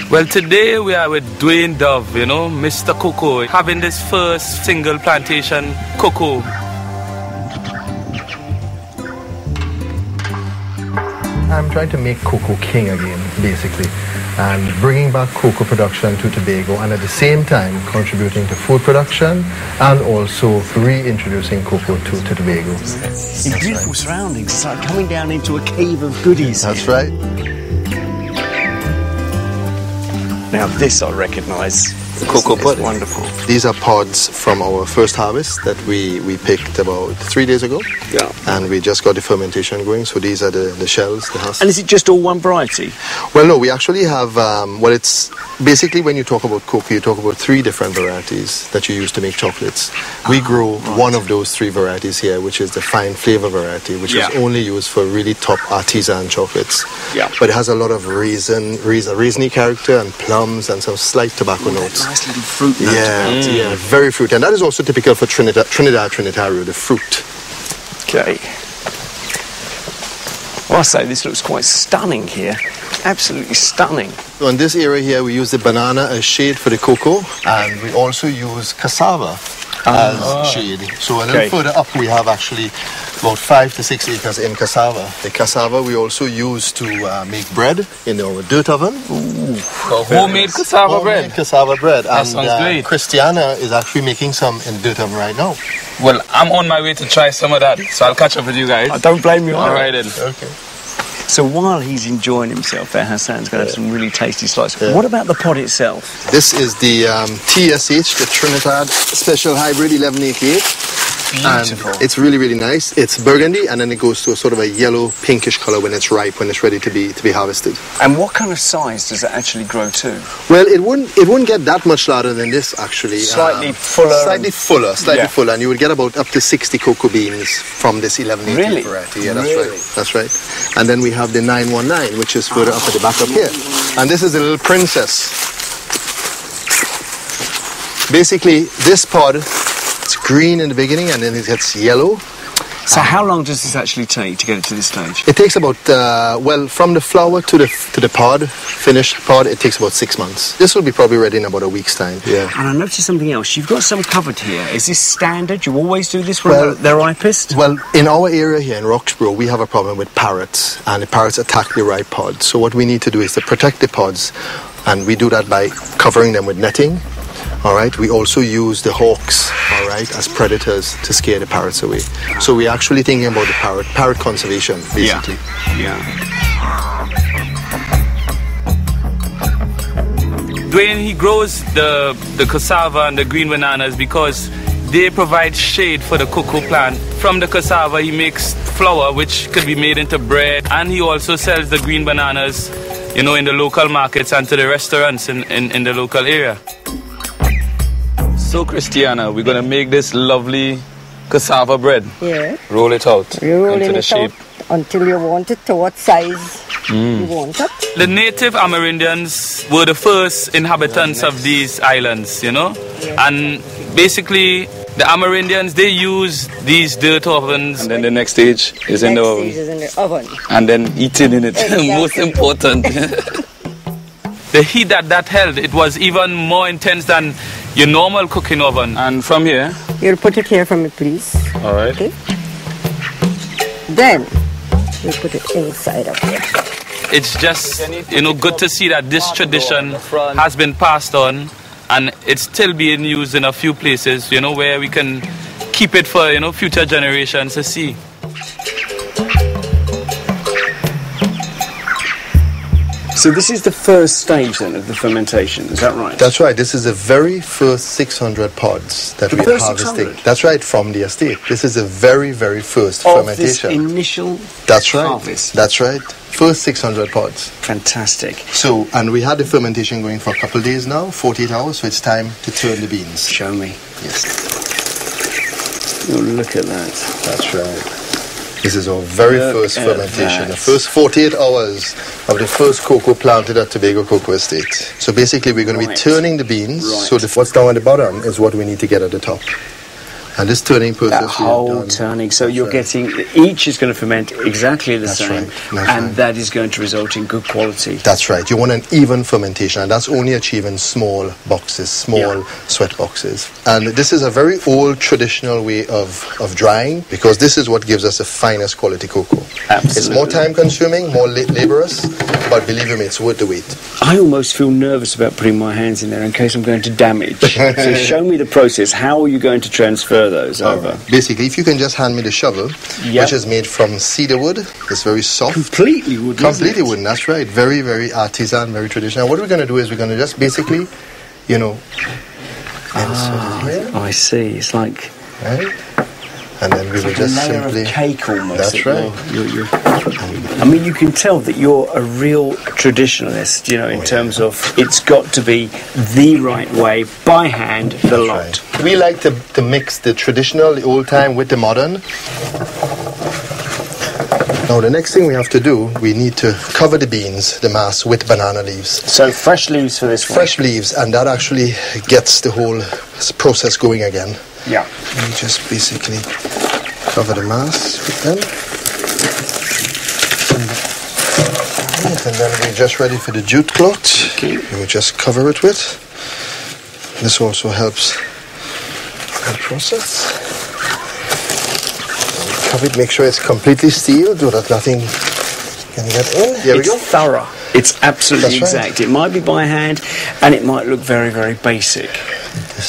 Well, today we are with Dwayne Dove, you know, Mr. Cocoa, having this first single plantation cocoa. I'm trying to make cocoa king again, basically, and bringing back cocoa production to Tobago, and at the same time contributing to food production and also reintroducing cocoa to Tobago. In beautiful surroundings, it's like coming down into a cave of goodies. That's right. Now this I recognise. The cocoa pod. Wonderful. These are pods from our first harvest that we picked about 3 days ago. Yeah. And we just got the fermentation going. So these are the shells, the husks. And is it just all one variety? Well, no, we actually have, well, it's basically when you talk about cocoa, you talk about 3 different varieties that you use to make chocolates. We grow one of those 3 varieties here, which is the fine flavor variety, which is only used for really top artisan chocolates. Yeah. But it has a lot of raisiny character and plums and some slight tobacco notes. Nice little fruit note. Yeah, very fruity. And that is also typical for Trinidad, the fruit. Okay. Well, I say this looks quite stunning here. Absolutely stunning. So in this area here, we use the banana as shade for the cocoa, and we also use cassava as shade. So a little further up, we have actually about 5 to 6 acres in cassava. The cassava we also use to make bread in our dirt oven. Homemade cassava bread. Homemade cassava bread. That sounds great. Christiana is actually making some in dirt oven right now. Well, I'm on my way to try some of that, so I'll catch up with you guys. I don't blame you. All right then. Okay. So while he's enjoying himself there, Hassan's going to have some really tasty slices. Yeah. What about the pod itself? This is the TSH, the Trinidad Special Hybrid 1188. Beautiful. And it's really, really nice. It's burgundy, and then it goes to a sort of a yellow, pinkish color when it's ripe, when it's ready to be harvested. And what kind of size does it actually grow to? Well, it wouldn't get that much larger than this, actually. Slightly fuller. Slightly fuller, and you would get about up to 60 cocoa beans from this 1188 variety. Yeah, that's right. That's right. And then we have the 919, which is further up at the back up here. And this is a little princess. Basically, this pod, it's green in the beginning and then it gets yellow. So how long does this actually take to get it to this stage? It takes about, well, from the flower to the pod, finished pod, it takes about 6 months. This will be probably ready in about a week's time. Yeah. And I noticed something else. You've got some covered here. Is this standard? You always do this when they're ripest? Well, in our area here in Roxborough, we have a problem with parrots, and the parrots attack the ripe pods. So what we need to do is to protect the pods, and we do that by covering them with netting. All right. We also use the hawks, all right, as predators to scare the parrots away. So we're actually thinking about the parrot conservation, basically. Yeah. Dwayne, he grows the cassava and the green bananas because they provide shade for the cocoa plant. From the cassava, he makes flour, which could be made into bread, and he also sells the green bananas, you know, in the local markets and to the restaurants in the local area. So, Christiana, we're going to make this lovely cassava bread. Yeah. Roll it out into the shape. Until you want it to what size you want it. The native Amerindians were the first inhabitants of these islands, you know. Yeah. And basically, the Amerindians, they use these dirt ovens. And then the next stage is in the oven. Is in the oven. And then eating in it. Exactly. Most important. The heat that held, it was even more intense than your normal cooking oven. And from here? You'll put it here for me, please. All right. Okay. Then, you put it inside of here. It's just, you know, good to see that this tradition has been passed on and it's still being used in a few places, you know, where we can keep it for, you know, future generations to see. So this is the first stage then of the fermentation, is that right? That's right. This is the very first 600 pods that we are harvesting. 600? That's right, from the estate. This is the very, very first fermentation. This initial harvest. That's right. First 600 pods. Fantastic. So, and we had the fermentation going for a couple of days now, 48 hours, so it's time to turn the beans. Show me. Yes. Oh, look at that. That's right. This is our very first fermentation, the first 48 hours of the first cocoa planted at Tobago Cocoa Estate. So basically we're going to be turning the beans, so what's down at the bottom is what we need to get at the top. And this turning process... That whole turning. So you're getting... Each is going to ferment exactly the same. And that is going to result in good quality. That's right. You want an even fermentation, and that's only achieved in small boxes, small sweat boxes. And this is a very old traditional way of drying, because this is what gives us the finest quality cocoa. Absolutely. It's more time consuming, more laborious, but believe me, it's worth the wait. I almost feel nervous about putting my hands in there in case I'm going to damage. So show me the process. How are you going to transfer those over? Right. Basically, if you can just hand me the shovel, which is made from cedar wood. It's very soft. Completely wooden. Completely wooden, that's right. Very, very artisan, very traditional. What we're going to do is we're going to just basically, you know, insert it here. I see. It's like... Right? And then we will like just a layer simply... of cake almost. That's right. I mean, you can tell that you're a real traditionalist, you know, in terms of it's got to be the right way, by hand, the lot. Right. We like to mix the traditional, the old time, with the modern. Now, the next thing we have to do, we need to cover the beans, the mass, with banana leaves. So fresh leaves for this one? Fresh leaves, and that actually gets the whole process going again. Yeah. We just basically cover the mass with them. And then we're just ready for the jute cloth. Okay. We will just cover it with. This also helps the process. Cover it, make sure it's completely sealed so that nothing can get in. Here we go. It's thorough. It's absolutely That's right. exact. It might be by hand and it might look very, very basic,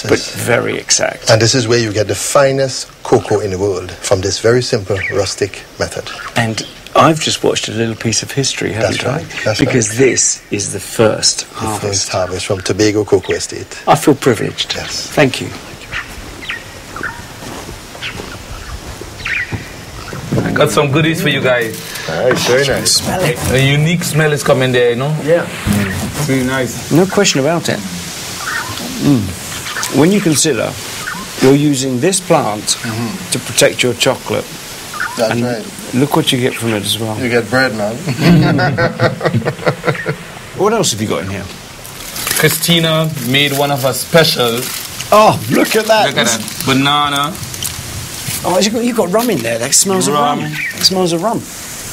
but very exact. And this is where you get the finest cocoa in the world, from this very simple rustic method. And I've just watched a little piece of history, haven't I? That's because right. this is the first The harvest. first harvest from Tobago Cocoa Estate. I feel privileged. Yes. Thank you. I got some goodies for you guys. Nice, very nice. Smell it. A unique smell is coming there, you know? Yeah. It's really nice. No question about it. When you consider you're using this plant to protect your chocolate, That's and right. look what you get from it as well. You get bread, man. What else have you got in here? Christina made one of her special. Oh, look at that. Look at that. Banana. Oh, you've got rum in there. That smells Rum. of rum. It smells of rum.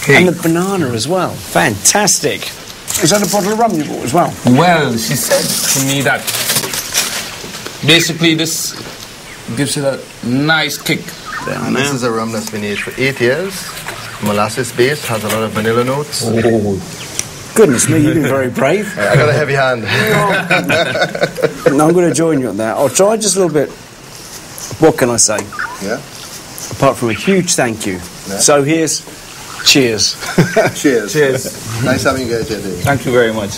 Cake. And the banana as well. Fantastic. Is that a bottle of rum you bought as well? Well, she said to me that basically this gives it a nice kick. And this is a rum that's been aged for 8 years. Molasses base, has a lot of vanilla notes. Goodness me, you've been very brave. I got a heavy hand. No, I'm going to join you on that. I'll try just a little bit. What can I say? Yeah. Apart from a huge thank you. Yeah. So here's cheers. Cheers. Cheers. Nice having you guys here, Dave. Thank you very much.